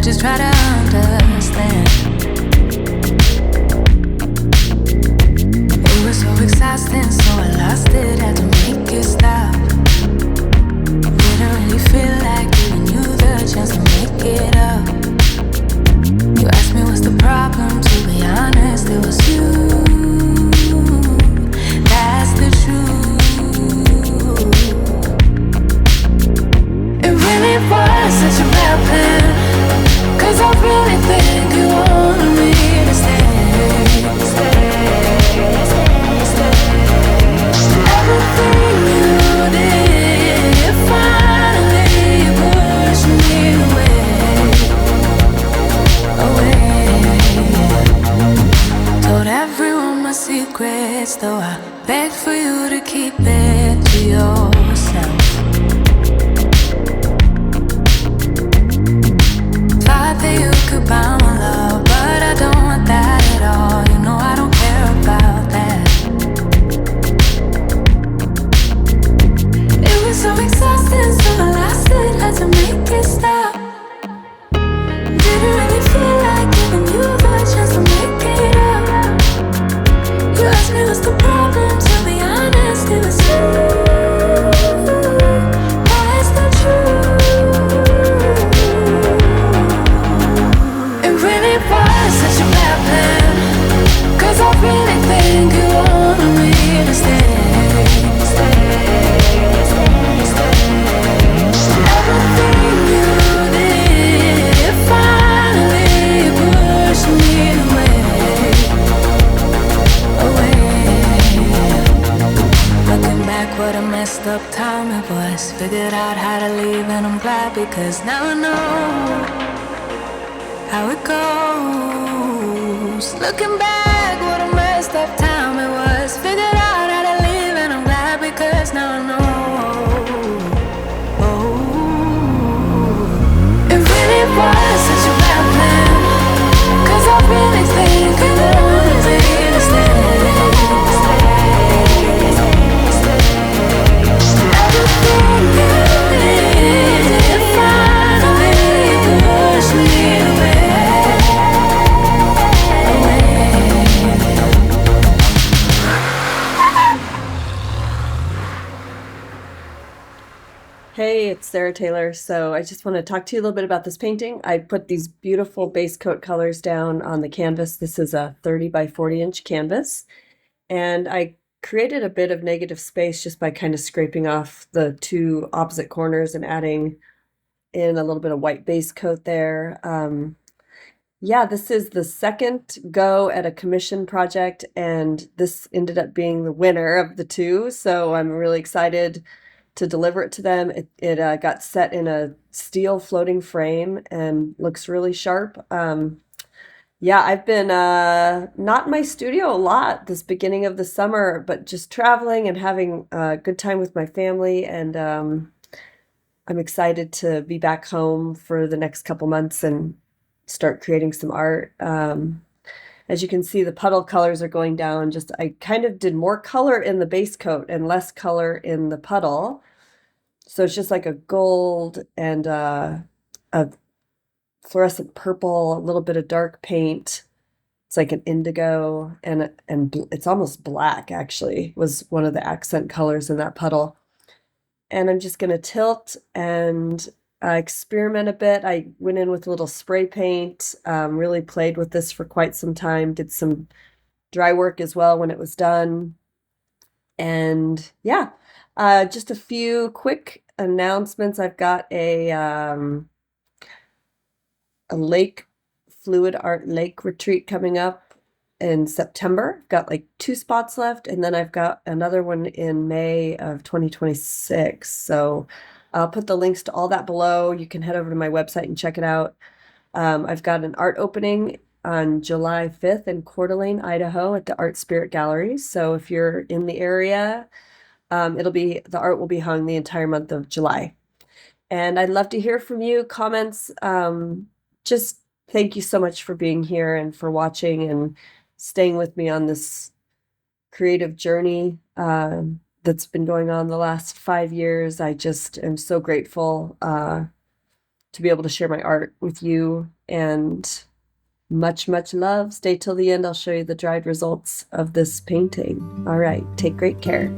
just try to understand. It was so exhausting, so I lost it, had to make it stop. Didn't really feel like giving you the chance to make it up. You asked me what's the problem, to be honest, it was you. That's the truth. It really was such a bad plan, 'cause I really think you wanted me to stay. Everything you did, you finally pushed me away. Told everyone my secrets, though I begged for you to keep it to yourself. Thought that you could buy my love, but I don't want that at all. You know I don't care about that. It was so exhausting, so I lost it, had to make it stop. Didn't really feel like giving you the chance to make it up. You asked me what's the problem, to be honest, it was you. That's the truth. It really was such a bad plan, 'cause I really think you wanted me to stay. Everything you did, it finally pushed me away. Looking back, what a messed up time it was. Figured out how to leave, and I'm glad, because now I know how it goes. Looking back, what a messed up time it was. Figured out how to leave, and I'm glad, because now I know. It really was such a bad plan, 'cause I really think you wanted me to stay. Everything you did, it finally pushed me away. Hey, it's Sarah Taylor. So I just want to talk to you a little bit about this painting. I put these beautiful base coat colors down on the canvas. This is a 30 by 40 inch canvas. And I created a bit of negative space just by kind of scraping off the two opposite corners and adding in a little bit of white base coat there. Yeah, this is the second go at a commission project, and this ended up being the winner of the two. So I'm really excited to deliver it to them. It got set in a steel floating frame and looks really sharp. Yeah, I've been not in my studio a lot this beginning of the summer, but just traveling and having a good time with my family. And I'm excited to be back home for the next couple months and start creating some art. As you can see, the puddle colors are going down. Just I kind of did more color in the base coat and less color in the puddle. So it's just like a gold and a fluorescent purple, a little bit of dark paint. It's like an indigo, and it's almost black, actually, was one of the accent colors in that puddle. And I'm just going to tilt and experiment a bit. I went in with a little spray paint, really played with this for quite some time, did some dry work as well when it was done. And yeah, just a few quick announcements. I've got a lake fluid art lake retreat coming up in September. I've got like 2 spots left, and then I've got another one in May of 2026. So I'll put the links to all that below. You can head over to my website and check it out. I've got an art opening on July 5th in Coeur d'Alene, Idaho at the Art Spirit Gallery. So if you're in the area, the art will be hung the entire month of July. And I'd love to hear from you, comments. Just thank you so much for being here and for watching and staying with me on this creative journey that's been going on the last 5 years. I just am so grateful to be able to share my art with you. And much, much love. Stay till the end. I'll show you the dried results of this painting. All right, take great care.